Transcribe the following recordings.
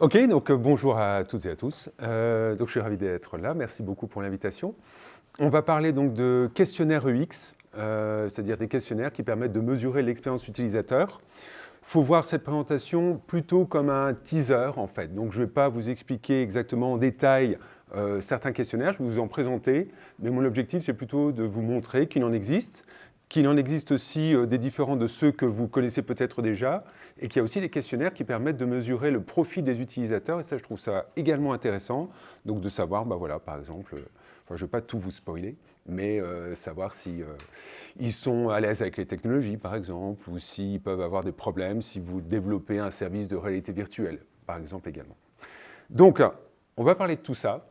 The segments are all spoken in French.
Ok, donc bonjour à toutes et à tous. Donc je suis ravi d'être là. Merci beaucoup pour l'invitation. On va parler donc de questionnaires UX, c'est-à-dire des questionnaires qui permettent de mesurer l'expérience utilisateur. Il faut voir cette présentation plutôt comme un teaser en fait. Donc je ne vais pas vous expliquer exactement en détail certains questionnaires, je vais vous en présenter, mais mon objectif c'est plutôt de vous montrer qu'il en existe aussi des différents de ceux que vous connaissez peut-être déjà, et qu'il y a aussi des questionnaires qui permettent de mesurer le profil des utilisateurs, et ça je trouve ça également intéressant, donc de savoir, bah voilà, par exemple, je ne vais pas tout vous spoiler, mais savoir si ils sont à l'aise avec les technologies, par exemple, ou s'ils peuvent avoir des problèmes si vous développez un service de réalité virtuelle, par exemple, également. Donc, on va parler de tout ça.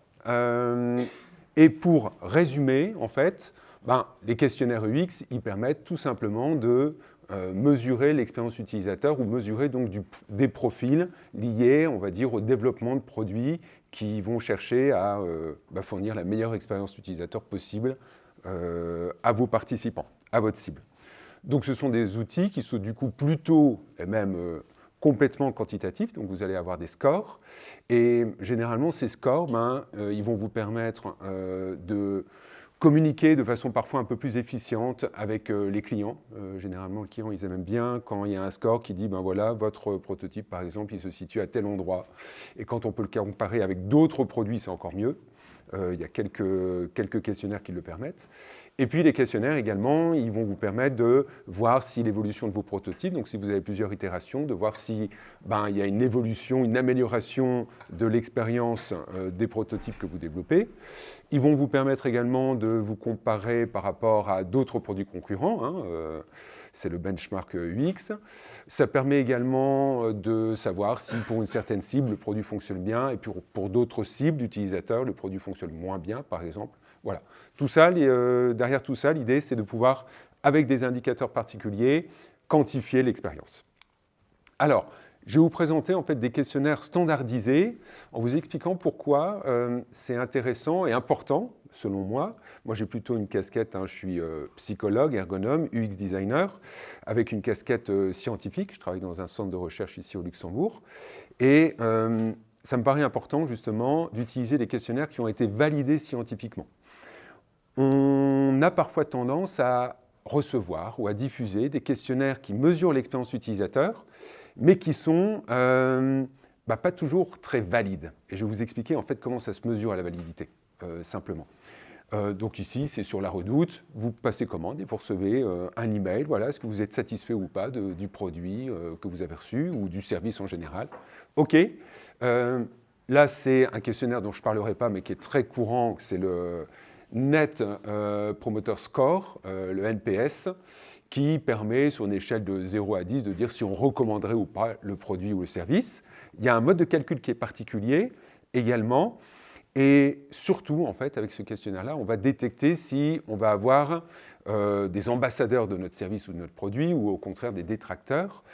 Et pour résumer, en fait, les questionnaires UX, ils permettent tout simplement de mesurer l'expérience utilisateur ou mesurer donc des profils liés, on va dire, au développement de produits qui vont chercher à fournir la meilleure expérience utilisateur possible à vos participants, à votre cible. Donc ce sont des outils qui sont du coup plutôt, et même complètement quantitatifs, donc vous allez avoir des scores, et généralement ces scores, ils vont vous permettre de communiquer de façon parfois un peu plus efficiente avec les clients. Généralement, les clients, ils aiment bien quand il y a un score qui dit, voilà, votre prototype, par exemple, il se situe à tel endroit. Et quand on peut le comparer avec d'autres produits, c'est encore mieux. Il y a quelques questionnaires qui le permettent. Et puis les questionnaires également, ils vont vous permettre de voir si l'évolution de vos prototypes, donc si vous avez plusieurs itérations, de voir si il y a une évolution, une amélioration de l'expérience des prototypes que vous développez. Ils vont vous permettre également de vous comparer par rapport à d'autres produits concurrents. C'est le benchmark UX. Ça permet également de savoir si pour une certaine cible, le produit fonctionne bien, et puis pour d'autres cibles d'utilisateurs, le produit fonctionne moins bien, par exemple. Voilà. Tout ça, derrière tout ça, l'idée, c'est de pouvoir, avec des indicateurs particuliers, quantifier l'expérience. Alors, je vais vous présenter en fait des questionnaires standardisés en vous expliquant pourquoi c'est intéressant et important, selon moi. Moi, j'ai plutôt une casquette, je suis psychologue, ergonome, UX designer, avec une casquette scientifique. Je travaille dans un centre de recherche ici au Luxembourg. Et ça me paraît important, justement, d'utiliser des questionnaires qui ont été validés scientifiquement. On a parfois tendance à recevoir ou à diffuser des questionnaires qui mesurent l'expérience utilisateur, mais qui sont pas toujours très valides. Et je vais vous expliquer en fait comment ça se mesure à la validité, simplement. Donc ici, c'est sur la Redoute, vous passez commande et vous recevez un email, voilà, est-ce que vous êtes satisfait ou pas du produit que vous avez reçu ou du service en général. OK. Là, c'est un questionnaire dont je ne parlerai pas, mais qui est très courant, c'est le Net Promoter Score, le NPS, qui permet, sur une échelle de 0 à 10, de dire si on recommanderait ou pas le produit ou le service. Il y a un mode de calcul qui est particulier également. Et surtout, en fait, avec ce questionnaire-là, on va détecter si on va avoir des ambassadeurs de notre service ou de notre produit, ou au contraire des détracteurs.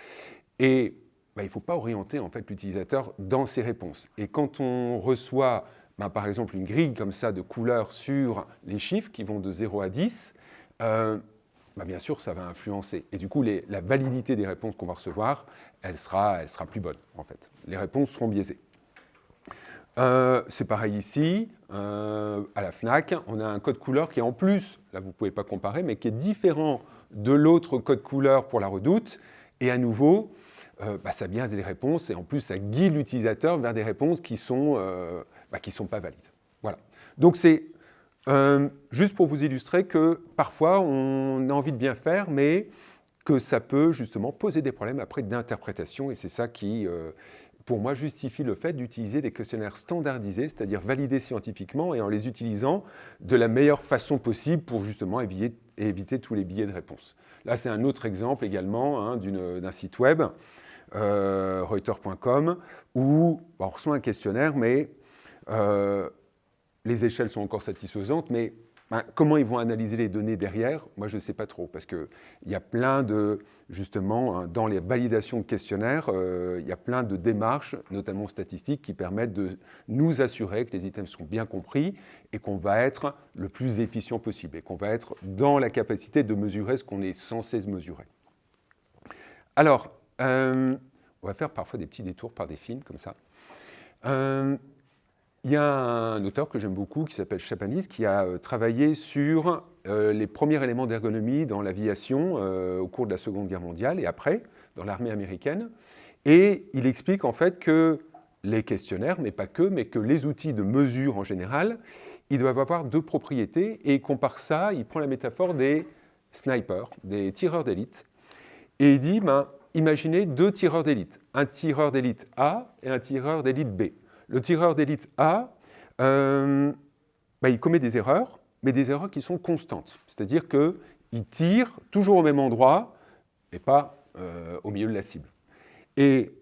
Et il ne faut pas orienter en fait, l'utilisateur dans ses réponses. Et quand on reçoit, par exemple, une grille comme ça de couleurs sur les chiffres qui vont de 0 à 10, bien sûr, ça va influencer. Et du coup, la validité des réponses qu'on va recevoir, elle sera plus bonne, en fait. Les réponses seront biaisées. C'est pareil ici, à la FNAC, on a un code couleur qui est en plus, là vous ne pouvez pas comparer, mais qui est différent de l'autre code couleur pour la Redoute. Et à nouveau, ça biaise les réponses et en plus ça guide l'utilisateur vers des réponses qui sont pas valides. Voilà. Donc c'est juste pour vous illustrer que parfois on a envie de bien faire, mais que ça peut justement poser des problèmes après d'interprétation, et c'est ça qui, pour moi, justifie le fait d'utiliser des questionnaires standardisés, c'est-à-dire validés scientifiquement, et en les utilisant de la meilleure façon possible pour justement éviter tous les biais de réponse. Là, c'est un autre exemple également d'un site web, Reuters.com, où on reçoit un questionnaire, mais les échelles sont encore satisfaisantes, mais comment ils vont analyser les données derrière, moi je ne sais pas trop, parce qu'il y a plein de, justement, dans les validations de questionnaires, il y a plein de démarches, notamment statistiques, qui permettent de nous assurer que les items sont bien compris et qu'on va être le plus efficient possible, et qu'on va être dans la capacité de mesurer ce qu'on est censé mesurer. Alors, on va faire parfois des petits détours par des films, comme ça. Il y a un auteur que j'aime beaucoup qui s'appelle Chapanis qui a travaillé sur les premiers éléments d'ergonomie dans l'aviation au cours de la Seconde Guerre mondiale et après, dans l'armée américaine. Et il explique en fait que les questionnaires, mais pas que, mais que les outils de mesure en général, ils doivent avoir deux propriétés et il compare ça, il prend la métaphore des snipers, des tireurs d'élite. Et il dit, imaginez deux tireurs d'élite, un tireur d'élite A et un tireur d'élite B. Le tireur d'élite A, il commet des erreurs, mais des erreurs qui sont constantes. C'est-à-dire qu'il tire toujours au même endroit et pas au milieu de la cible. Et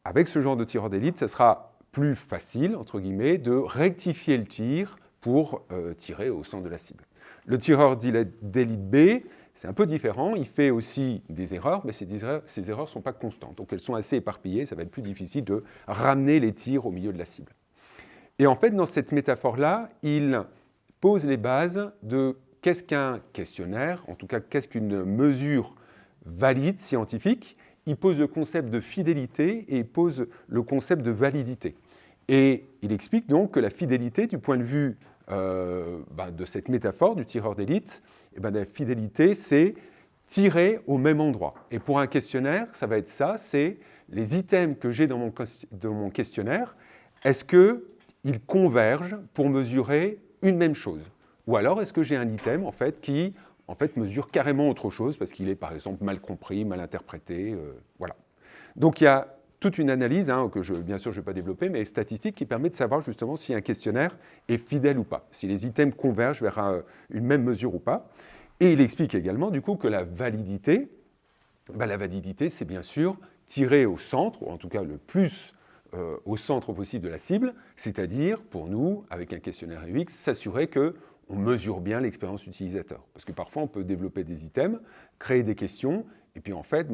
avec ce genre de tireur d'élite, ça sera plus facile, entre guillemets, de rectifier le tir pour tirer au centre de la cible. Le tireur d'élite B, c'est un peu différent, il fait aussi des erreurs, mais ces erreurs ne sont pas constantes. Donc elles sont assez éparpillées, ça va être plus difficile de ramener les tirs au milieu de la cible. Et en fait, dans cette métaphore-là, il pose les bases de qu'est-ce qu'un questionnaire, en tout cas qu'est-ce qu'une mesure valide, scientifique. Il pose le concept de fidélité et il pose le concept de validité. Et il explique donc que la fidélité, du point de vue de cette métaphore du tireur d'élite, la fidélité, c'est tirer au même endroit. Et pour un questionnaire, ça va être ça, c'est les items que j'ai dans mon questionnaire, est-ce qu'ils convergent pour mesurer une même chose? Ou alors est-ce que j'ai un item en fait, qui mesure carrément autre chose parce qu'il est par exemple mal compris, mal interprété, voilà. Donc il y a toute une analyse, que bien sûr je ne vais pas développer, mais statistique qui permet de savoir justement si un questionnaire est fidèle ou pas, si les items convergent vers une même mesure ou pas. Et il explique également du coup que la validité, c'est bien sûr tirer au centre, ou en tout cas le plus au centre possible de la cible, c'est-à-dire pour nous, avec un questionnaire UX, s'assurer qu'on mesure bien l'expérience utilisateur. Parce que parfois on peut développer des items, créer des questions, et puis en fait,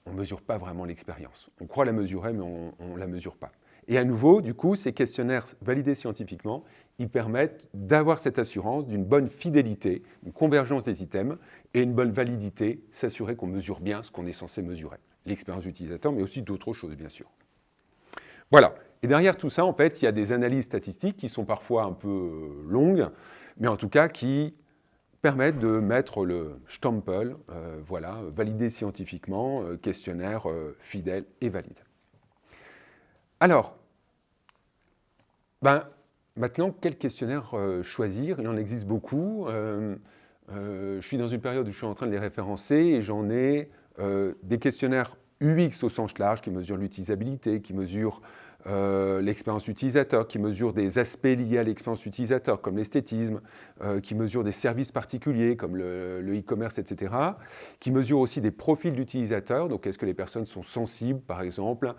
on ne mesure pas vraiment l'expérience. On croit la mesurer, mais on ne la mesure pas. Et à nouveau, du coup, ces questionnaires validés scientifiquement, ils permettent d'avoir cette assurance d'une bonne fidélité, une convergence des items et une bonne validité, s'assurer qu'on mesure bien ce qu'on est censé mesurer. L'expérience utilisateur, mais aussi d'autres choses, bien sûr. Voilà. Et derrière tout ça, en fait, il y a des analyses statistiques qui sont parfois un peu longues, mais en tout cas qui permettent de mettre le stempel, validé scientifiquement, questionnaire fidèle et valide. Alors, maintenant, quel questionnaire choisir? Il en existe beaucoup. Je suis dans une période où je suis en train de les référencer et j'en ai des questionnaires UX au sens large qui mesurent l'utilisabilité, qui mesurent l'expérience utilisateur, qui mesure des aspects liés à l'expérience utilisateur, comme l'esthétisme, qui mesure des services particuliers, comme le e-commerce, etc., qui mesure aussi des profils d'utilisateurs, donc est-ce que les personnes sont sensibles, par exemple,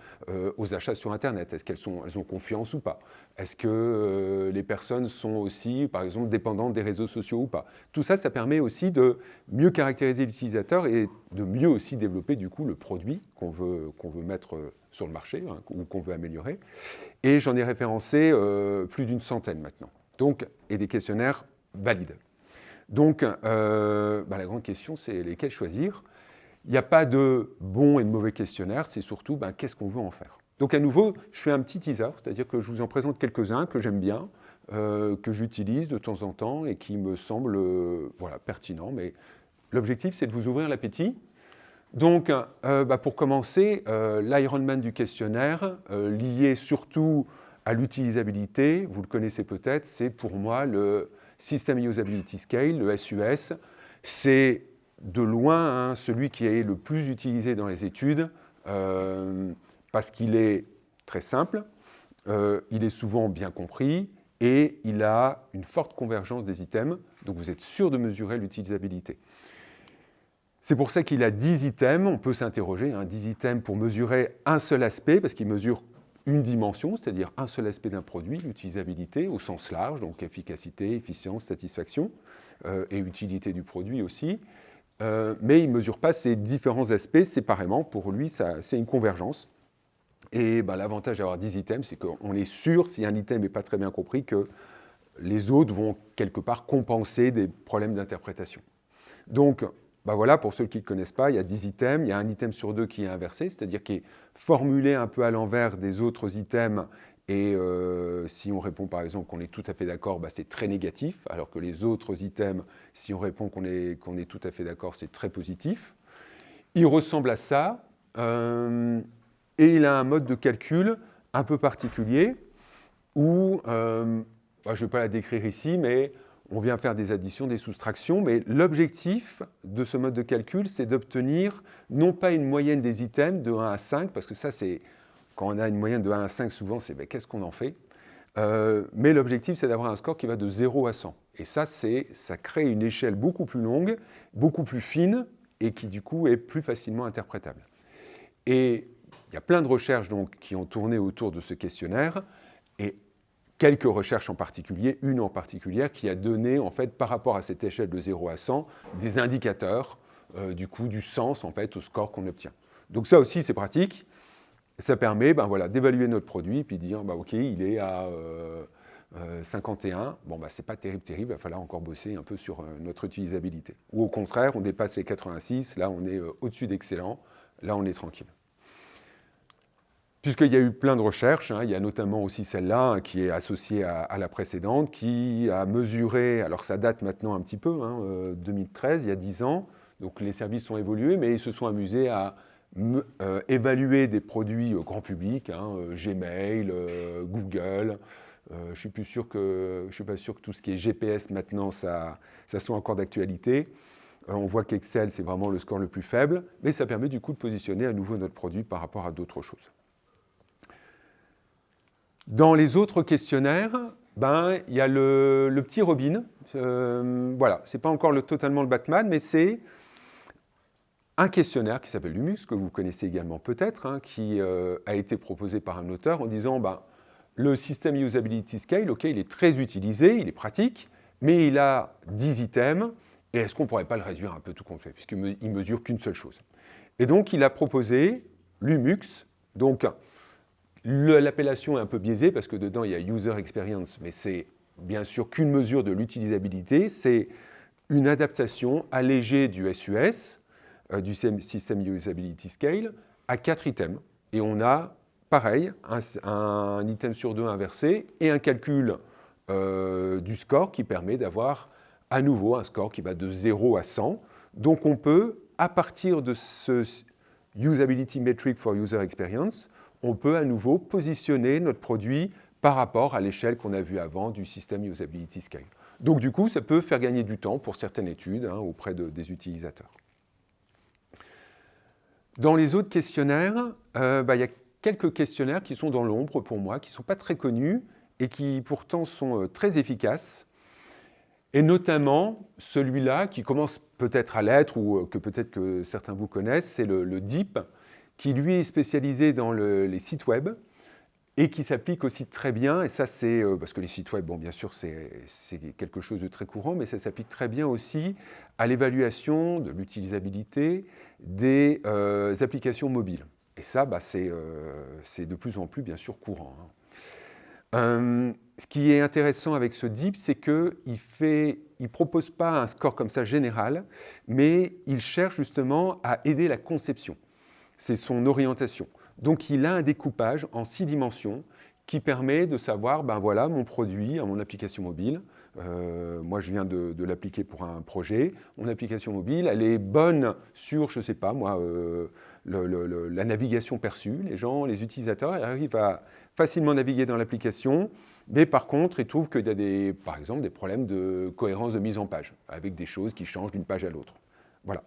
aux achats sur Internet, est-ce qu'elles ont confiance ou pas, est-ce que les personnes sont aussi, par exemple, dépendantes des réseaux sociaux ou pas. Tout ça, ça permet aussi de mieux caractériser l'utilisateur et de mieux aussi développer, du coup, le produit qu'on veut mettre sur le marché ou qu'on veut améliorer. Et j'en ai référencé plus d'une centaine maintenant. Donc, et des questionnaires valides. Donc, la grande question, c'est lesquels choisir. Il n'y a pas de bon et de mauvais questionnaires, c'est surtout qu'est-ce qu'on veut en faire. Donc, à nouveau, je fais un petit teaser, c'est-à-dire que je vous en présente quelques-uns que j'aime bien, que j'utilise de temps en temps et qui me semblent pertinents. Mais l'objectif, c'est de vous ouvrir l'appétit. Donc, pour commencer, l'Ironman du questionnaire, lié surtout à l'utilisabilité, vous le connaissez peut-être, c'est pour moi le System Usability Scale, le SUS. C'est de loin celui qui est le plus utilisé dans les études parce qu'il est très simple, il est souvent bien compris et il a une forte convergence des items, donc vous êtes sûr de mesurer l'utilisabilité. C'est pour ça qu'il a 10 items, on peut s'interroger, 10 items pour mesurer un seul aspect, parce qu'il mesure une dimension, c'est-à-dire un seul aspect d'un produit, l'utilisabilité au sens large, donc efficacité, efficience, satisfaction, et utilité du produit aussi. Mais il ne mesure pas ces différents aspects séparément, pour lui c'est une convergence. Et l'avantage d'avoir 10 items, c'est qu'on est sûr, si un item n'est pas très bien compris, que les autres vont quelque part compenser des problèmes d'interprétation. Donc, voilà, pour ceux qui ne connaissent pas, il y a 10 items, il y a un item sur deux qui est inversé, c'est-à-dire qui est formulé un peu à l'envers des autres items Et si on répond par exemple qu'on est tout à fait d'accord, c'est très négatif, alors que les autres items, si on répond qu'on est tout à fait d'accord, c'est très positif. Il ressemble à ça, et il a un mode de calcul un peu particulier, où, je ne vais pas la décrire ici, mais on vient faire des additions, des soustractions, mais l'objectif de ce mode de calcul, c'est d'obtenir non pas une moyenne des items de 1 à 5, parce que ça, c'est quand on a une moyenne de 1 à 5, souvent, c'est qu'est-ce qu'on en fait, mais l'objectif, c'est d'avoir un score qui va de 0 à 100. Et ça crée une échelle beaucoup plus longue, beaucoup plus fine, et qui, du coup, est plus facilement interprétable. Et il y a plein de recherches donc, qui ont tourné autour de ce questionnaire, et quelques recherches en particulier, une en particulier, qui a donné, en fait, par rapport à cette échelle de 0 à 100, des indicateurs, du coup, du sens, en fait, au score qu'on obtient. Donc ça aussi, c'est pratique. Ça permet d'évaluer notre produit, puis de dire, OK, il est à 51. Bon, c'est pas terrible, il va falloir encore bosser un peu sur notre utilisabilité. Ou au contraire, on dépasse les 86, là, on est au-dessus d'excellent, là, on est tranquille. Puisqu'il y a eu plein de recherches, il y a notamment aussi celle-là qui est associée à la précédente, qui a mesuré, alors ça date maintenant un petit peu, 2013, il y a 10 ans, donc les services ont évolué, mais ils se sont amusés à évaluer des produits grand public, Gmail, Google. Je suis pas sûr que tout ce qui est GPS maintenant, ça soit encore d'actualité. On voit qu'Excel, c'est vraiment le score le plus faible, mais ça permet du coup de positionner à nouveau notre produit par rapport à d'autres choses. Dans les autres questionnaires, il y a le petit Robin. Voilà, ce n'est pas encore totalement le Batman, mais c'est un questionnaire qui s'appelle Lumux, que vous connaissez également peut-être, qui a été proposé par un auteur en disant le système Usability Scale, il est très utilisé, il est pratique, mais il a 10 items, et est-ce qu'on ne pourrait pas le réduire un peu tout compte fait, puisqu'il ne mesure qu'une seule chose. Et donc, il a proposé Lumux, donc l'appellation est un peu biaisée, parce que dedans, il y a User Experience, mais c'est bien sûr qu'une mesure de l'utilisabilité, c'est une adaptation allégée du SUS, du System Usability Scale, à 4 items. Et on a, pareil, un item sur 2 inversé et un calcul du score qui permet d'avoir à nouveau un score qui va de 0 à 100. Donc on peut, à partir de ce Usability Metric for User Experience, on peut à nouveau positionner notre produit par rapport à l'échelle qu'on a vue avant du System Usability Scale. Donc du coup, ça peut faire gagner du temps pour certaines études auprès des utilisateurs. Dans les autres questionnaires, il y a quelques questionnaires qui sont dans l'ombre pour moi, qui ne sont pas très connus et qui pourtant sont très efficaces. Et notamment celui-là qui commence peut-être à l'être ou que peut-être que certains vous connaissent, c'est le DEEP, qui lui est spécialisé dans les sites web et qui s'applique aussi très bien, et ça c'est, parce que les sites web, bien sûr c'est quelque chose de très courant, mais ça s'applique très bien aussi à l'évaluation de l'utilisabilité des applications mobiles. Et ça, c'est de plus en plus bien sûr courant. Ce qui est intéressant avec ce DEEP, c'est qu'il ne propose pas un score comme ça général, mais il cherche justement à aider la conception. C'est son orientation. Donc il a un découpage en 6 dimensions qui permet de savoir, voilà, mon produit, mon application mobile, moi je viens de l'appliquer pour un projet, mon application mobile, elle est bonne sur, je ne sais pas moi, la navigation perçue, les utilisateurs arrivent à facilement naviguer dans l'application, mais par contre ils trouvent qu'il y a par exemple des problèmes de cohérence de mise en page, avec des choses qui changent d'une page à l'autre. Voilà.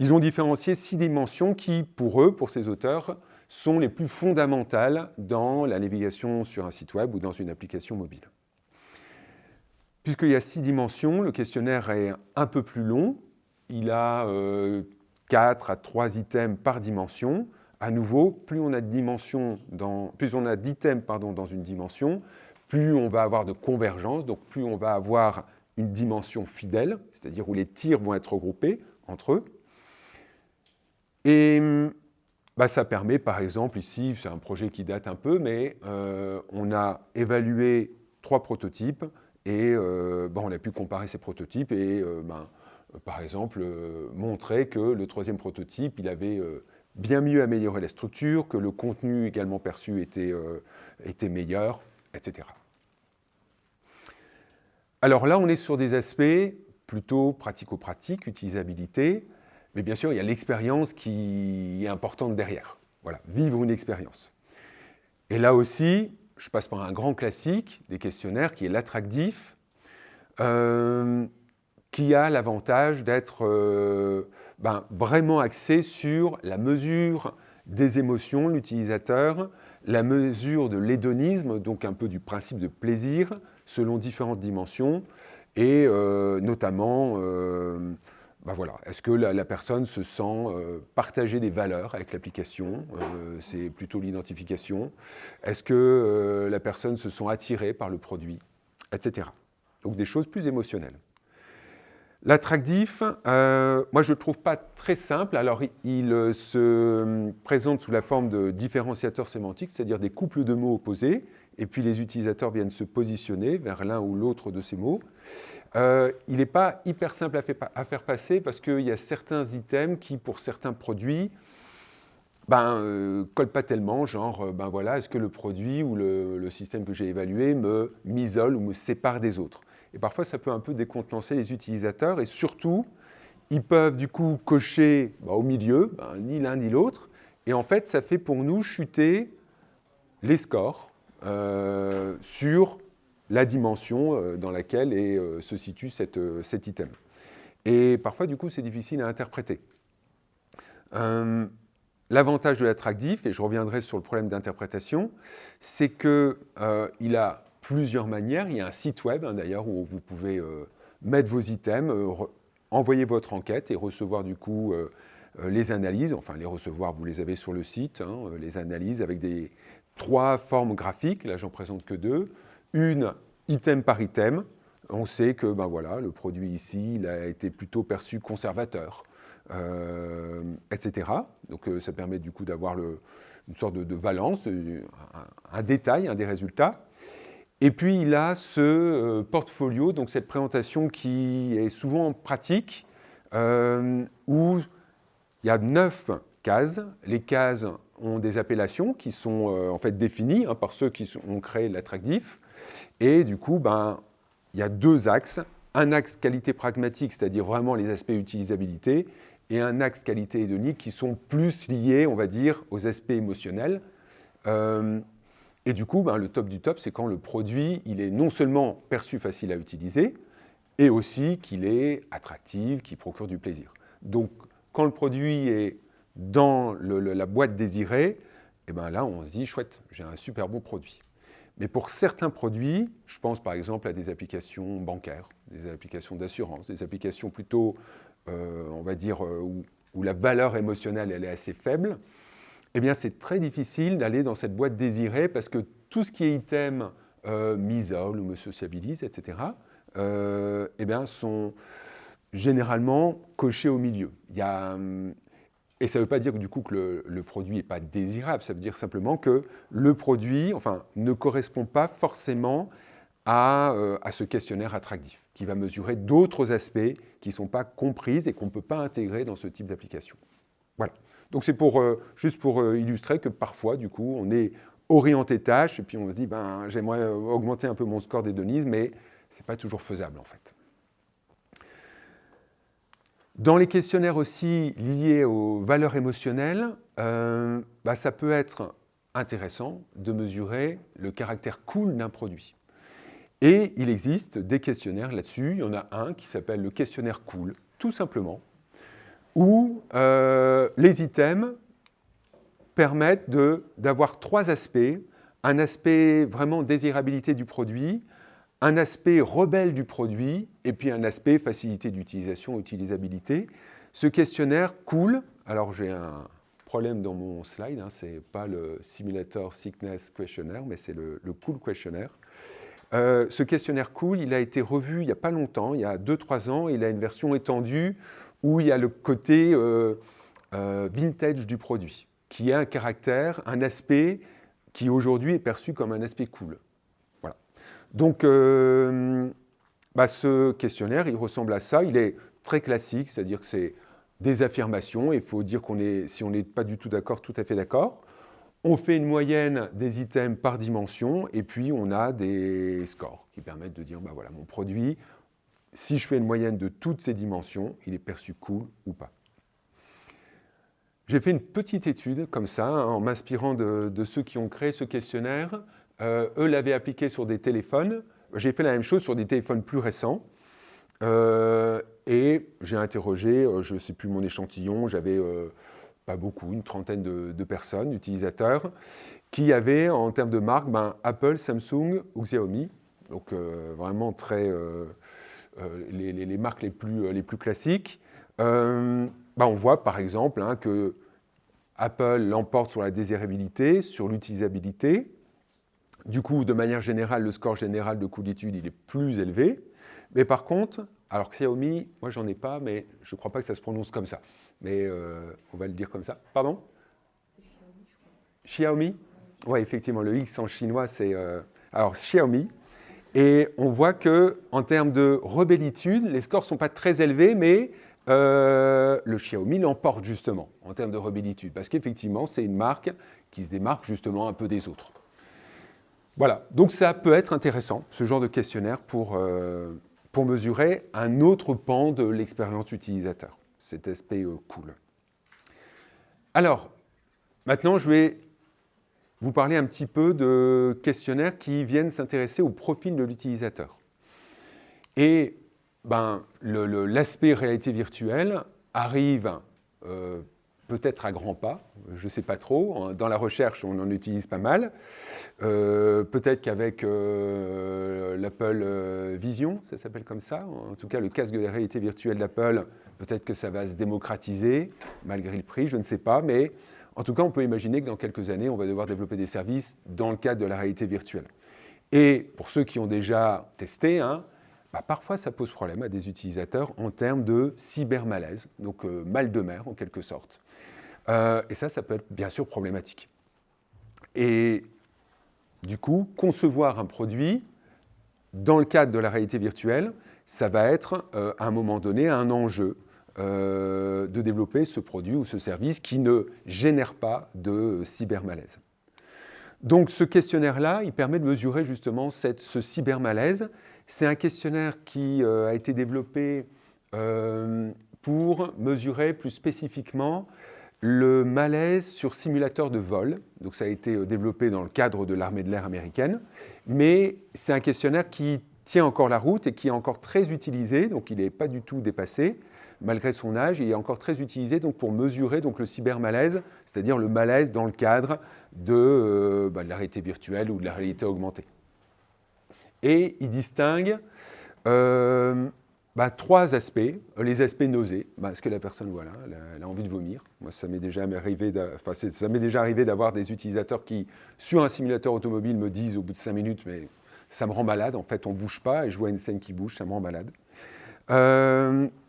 Ils ont différencié 6 dimensions qui, pour ces auteurs, sont les plus fondamentales dans la navigation sur un site web ou dans une application mobile. Puisqu'il y a 6 dimensions, le questionnaire est un peu plus long. Il a 4 à 3 items par dimension. À nouveau, plus on a d'items dans une dimension, plus on va avoir de convergence, donc plus on va avoir une dimension fidèle, c'est-à-dire où les tirs vont être regroupés entre eux. Et ça permet, par exemple, ici, c'est un projet qui date un peu, mais on a évalué 3 prototypes et on a pu comparer ces prototypes et, par exemple, montrer que le 3e prototype, il avait bien mieux amélioré la structure, que le contenu également perçu était meilleur, etc. Alors là, on est sur des aspects plutôt pratico-pratiques, utilisabilité, mais bien sûr, il y a l'expérience qui est importante derrière. Voilà, vivre une expérience. Et là aussi, je passe par un grand classique des questionnaires qui est l'attractif, qui a l'avantage d'être vraiment axé sur la mesure des émotions de l'utilisateur, la mesure de l'hédonisme, donc un peu du principe de plaisir, selon différentes dimensions, et notamment, est-ce que la personne se sent partager des valeurs avec l'application, c'est plutôt l'identification, est-ce que la personne se sent attirée par le produit, etc. Donc des choses plus émotionnelles. L'attractif, moi je ne le trouve pas très simple. Alors il se présente sous la forme de différenciateurs sémantiques, c'est-à-dire des couples de mots opposés, et puis les utilisateurs viennent se positionner vers l'un ou l'autre de ces mots. Il n'est pas hyper simple à faire passer parce qu'il y a certains items qui, pour certains produits, collent pas tellement, genre, est-ce que le produit ou le système que j'ai évalué m'isole ou me sépare des autres. Et parfois, ça peut un peu décontenancer les utilisateurs, et surtout, ils peuvent du coup cocher au milieu, ni l'un ni l'autre, et en fait, ça fait pour nous chuter les scores sur la dimension dans laquelle se situe cet item. Et parfois, du coup, c'est difficile à interpréter. L'avantage de l'attractif, et je reviendrai sur le problème d'interprétation, c'est qu'il a plusieurs manières. Il y a un site web, d'ailleurs, où vous pouvez mettre vos items, envoyer votre enquête et recevoir du coup les analyses. Enfin, les recevoir, vous les avez sur le site, les analyses avec 3 formes graphiques. Là, j'en présente que 2. Une, item par item. On sait que le produit ici, il a été plutôt perçu conservateur, etc. Donc, ça permet du coup d'avoir une sorte de valence, un détail des résultats. Et puis, il a ce portfolio, donc cette présentation qui est souvent pratique, où il y a 9 cases. Les cases ont des appellations qui sont en fait définies par ceux qui ont créé l'attractif. Et du coup, il y a 2 axes. Un axe qualité pragmatique, c'est-à-dire vraiment les aspects utilisabilité, et un axe qualité hédonique qui sont plus liés, on va dire, aux aspects émotionnels. Et du coup, le top du top, c'est quand le produit, il est non seulement perçu facile à utiliser, et aussi qu'il est attractif, qu'il procure du plaisir. Donc, quand le produit est dans la boîte désirée, là, on se dit, chouette, j'ai un super bon produit. Mais pour certains produits, je pense par exemple à des applications bancaires, des applications d'assurance, des applications plutôt, on va dire, où la valeur émotionnelle, elle est assez faible, c'est très difficile d'aller dans cette boîte désirée parce que tout ce qui est item m'isole ou me sociabilise, etc., sont généralement cochés au milieu. Et ça ne veut pas dire du coup que le produit n'est pas désirable, ça veut dire simplement que le produit ne correspond pas forcément à ce questionnaire attractif, qui va mesurer d'autres aspects qui ne sont pas compris et qu'on ne peut pas intégrer dans ce type d'application. Voilà. Donc c'est juste pour illustrer que parfois, du coup, on est orienté tâche, et puis on se dit, j'aimerais augmenter un peu mon score d'hédonisme, mais ce n'est pas toujours faisable en fait. Dans les questionnaires aussi liés aux valeurs émotionnelles, ça peut être intéressant de mesurer le caractère cool d'un produit. Et il existe des questionnaires là-dessus. Il y en a un qui s'appelle le questionnaire cool, tout simplement, où les items permettent d'avoir 3 aspects. Un aspect vraiment désirabilité du produit, un aspect rebelle du produit, et puis un aspect facilité d'utilisation, utilisabilité. Ce questionnaire cool, alors j'ai un problème dans mon slide, ce n'est pas le Simulator Sickness Questionnaire, mais c'est le Cool Questionnaire. Ce questionnaire cool, il a été revu il n'y a pas longtemps, il y a 2-3 ans, il a une version étendue où il y a le côté vintage du produit, qui a un caractère, un aspect qui aujourd'hui est perçu comme un aspect cool. Voilà. Donc, ce questionnaire, il ressemble à ça. Il est très classique, c'est-à-dire que c'est des affirmations. Il faut dire si on n'est pas du tout d'accord, tout à fait d'accord. On fait une moyenne des items par dimension, et puis on a des scores qui permettent de dire, voilà, mon produit, si je fais une moyenne de toutes ces dimensions, il est perçu cool ou pas. J'ai fait une petite étude comme ça, en m'inspirant de ceux qui ont créé ce questionnaire. Eux l'avaient appliqué sur des téléphones. J'ai fait la même chose sur des téléphones plus récents. Et j'ai interrogé, je ne sais plus mon échantillon, j'avais pas beaucoup, une trentaine de personnes, d'utilisateurs, qui avaient en termes de marque Apple, Samsung ou Xiaomi. Donc vraiment très les marques les plus classiques. On voit par exemple que Apple l'emporte sur la désirabilité, sur l'utilisabilité. Du coup, de manière générale, le score général de coolitude, il est plus élevé. Mais par contre, alors Xiaomi, moi j'en ai pas, mais je ne crois pas que ça se prononce comme ça. Mais on va le dire comme ça. Pardon? C'est Xiaomi, je crois. Xiaomi? Oui, effectivement, le X en chinois, c'est... alors Xiaomi. Et on voit qu'en termes de rebellitude, les scores ne sont pas très élevés, mais le Xiaomi l'emporte justement en termes de rebellitude, parce qu'effectivement, c'est une marque qui se démarque justement un peu des autres. Voilà, donc ça peut être intéressant, ce genre de questionnaire, pour mesurer un autre pan de l'expérience utilisateur, cet aspect cool. Alors, maintenant, je vais vous parler un petit peu de questionnaires qui viennent s'intéresser au profil de l'utilisateur. Et l'aspect réalité virtuelle arrive peut-être à grands pas, je ne sais pas trop. Dans la recherche, on en utilise pas mal. Peut-être qu'avec l'Apple Vision, ça s'appelle comme ça, en tout cas le casque de la réalité virtuelle d'Apple, peut-être que ça va se démocratiser, malgré le prix, je ne sais pas, mais en tout cas, on peut imaginer que dans quelques années, on va devoir développer des services dans le cadre de la réalité virtuelle. Et pour ceux qui ont déjà testé, parfois ça pose problème à des utilisateurs en termes de cybermalaise, donc mal de mer en quelque sorte. Et ça peut être bien sûr problématique. Et du coup, concevoir un produit dans le cadre de la réalité virtuelle, ça va être à un moment donné un enjeu de développer ce produit ou ce service qui ne génère pas de cybermalaise. Donc ce questionnaire-là, il permet de mesurer justement ce cybermalaise. C'est un questionnaire qui a été développé pour mesurer plus spécifiquement le malaise sur simulateur de vol. Donc ça a été développé dans le cadre de l'armée de l'air américaine, mais c'est un questionnaire qui tient encore la route et qui est encore très utilisé, donc il n'est pas du tout dépassé. Malgré son âge, il est encore très utilisé donc, pour mesurer donc, le cybermalaise, c'est-à-dire le malaise dans le cadre de la réalité virtuelle ou de la réalité augmentée. Et il distingue trois aspects. Les aspects nausées, ce que la personne elle a envie de vomir. Moi, ça m'est déjà arrivé d'avoir des utilisateurs qui, sur un simulateur automobile, me disent au bout de 5 minutes, mais ça me rend malade, en fait on ne bouge pas, et je vois une scène qui bouge, ça me rend malade.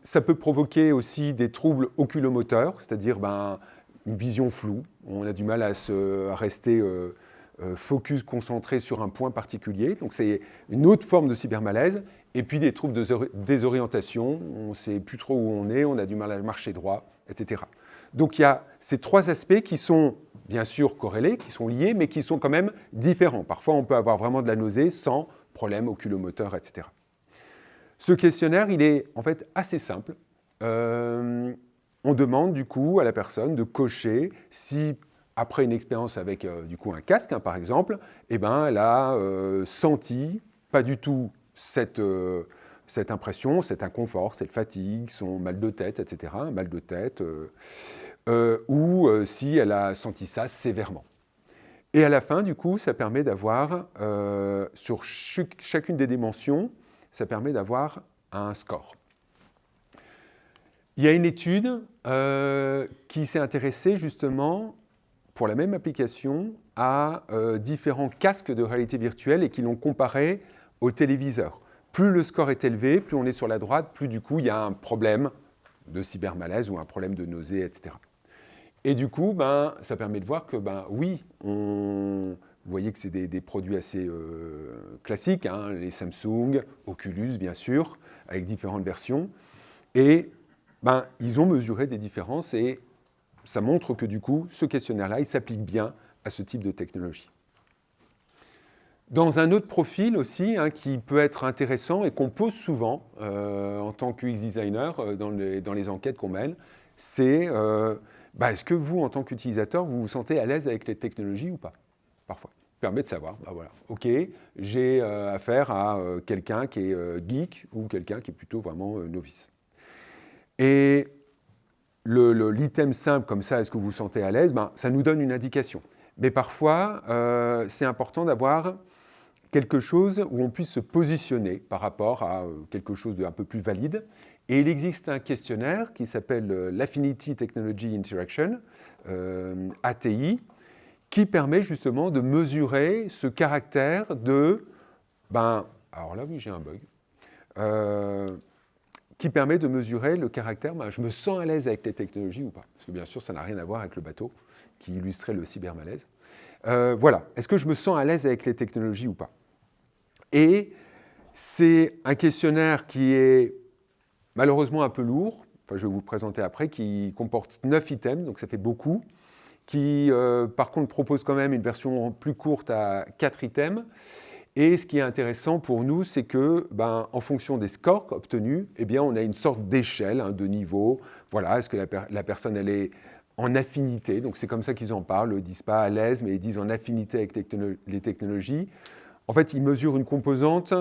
Ça peut provoquer aussi des troubles oculomoteurs, c'est-à-dire une vision floue. On a du mal à rester focus, concentré sur un point particulier. Donc c'est une autre forme de cybermalaise. Et puis des troubles de désorientation. On ne sait plus trop où on est, on a du mal à marcher droit, etc. Donc il y a ces trois aspects qui sont bien sûr corrélés, qui sont liés, mais qui sont quand même différents. Parfois on peut avoir vraiment de la nausée sans problème oculomoteur, etc. Ce questionnaire, il est en fait assez simple. On demande du coup à la personne de cocher si, après une expérience avec du coup un casque, par exemple, elle a senti pas du tout cette impression, cet inconfort, cette fatigue, son mal de tête, etc., un mal de tête, ou si elle a senti ça sévèrement. Et à la fin, du coup, ça permet d'avoir, sur chacune des dimensions, ça permet d'avoir un score. Il y a une étude qui s'est intéressée justement, pour la même application, à différents casques de réalité virtuelle et qui l'ont comparé au téléviseur. Plus le score est élevé, plus on est sur la droite, plus du coup il y a un problème de cybermalaise ou un problème de nausée, etc. Et du coup, ça permet de voir que oui, vous voyez que c'est des produits assez classiques, les Samsung, Oculus bien sûr, avec différentes versions. Et ben, ils ont mesuré des différences et ça montre que du coup, ce questionnaire-là, il s'applique bien à ce type de technologie. Dans un autre profil aussi, hein, qui peut être intéressant et qu'on pose souvent en tant que UX designer dans les enquêtes qu'on mène, c'est est-ce que vous, en tant qu'utilisateur, vous vous sentez à l'aise avec les technologies ou pas? Parfois. Ça permet de savoir, voilà, ok, j'ai affaire à quelqu'un qui est geek ou quelqu'un qui est plutôt vraiment novice. Et l'item simple comme ça, est-ce que vous vous sentez à l'aise, ça nous donne une indication. Mais parfois, c'est important d'avoir quelque chose où on puisse se positionner par rapport à quelque chose d'un peu plus valide. Et il existe un questionnaire qui s'appelle l'Affinity Technology Interaction, ATI, qui permet justement de mesurer ce caractère de... alors là, oui, j'ai un bug. Qui permet de mesurer le caractère, je me sens à l'aise avec les technologies ou pas. Parce que bien sûr, ça n'a rien à voir avec le bateau qui illustrait le cybermalaise. Voilà, est-ce que je me sens à l'aise avec les technologies ou pas? Et c'est un questionnaire qui est malheureusement un peu lourd, je vais vous le présenter après, qui comporte 9 items, donc ça fait beaucoup, qui par contre propose quand même une version plus courte à 4 items. Et ce qui est intéressant pour nous, c'est que, en fonction des scores obtenus, on a une sorte d'échelle, de niveau. Voilà, est-ce que la personne, elle est en affinité? Donc c'est comme ça qu'ils en parlent. Ils ne disent pas à l'aise, mais ils disent en affinité avec les technologies. En fait, ils mesurent une composante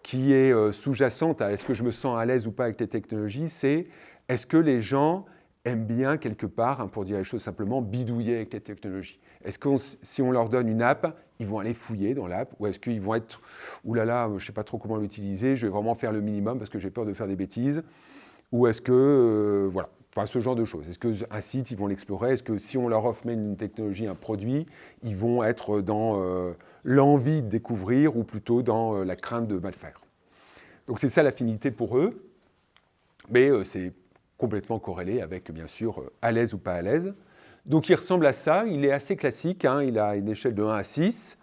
qui est sous-jacente à est-ce que je me sens à l'aise ou pas avec les technologies. C'est est-ce que les gens aiment bien quelque part, pour dire les choses simplement, bidouiller avec les technologies. Est-ce que si on leur donne une app, ils vont aller fouiller dans l'app, ou est-ce qu'ils vont être, oulala, je ne sais pas trop comment l'utiliser, je vais vraiment faire le minimum parce que j'ai peur de faire des bêtises, ou est-ce que, voilà, enfin, ce genre de choses. Est-ce qu'un site, ils vont l'explorer? Est-ce que si on leur offre même une technologie, un produit, ils vont être dans l'envie de découvrir ou plutôt dans la crainte de mal faire? Donc c'est ça l'affinité pour eux, mais c'est complètement corrélé avec, bien sûr, à l'aise ou pas à l'aise. Donc il ressemble à ça, il est assez classique, il a une échelle de 1 à 6.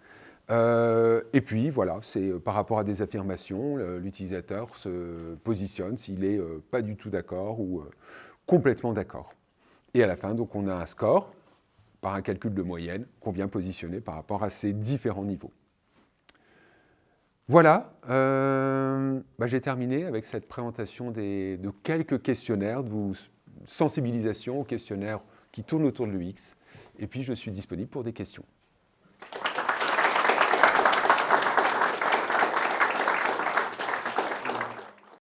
Et puis voilà, c'est par rapport à des affirmations, l'utilisateur se positionne s'il n'est pas du tout d'accord ou complètement d'accord. Et à la fin, donc, on a un score par un calcul de moyenne qu'on vient positionner par rapport à ces différents niveaux. Voilà, j'ai terminé avec cette présentation de quelques questionnaires, de sensibilisation aux questionnaires qui tournent autour de l'UX. Et puis, je suis disponible pour des questions.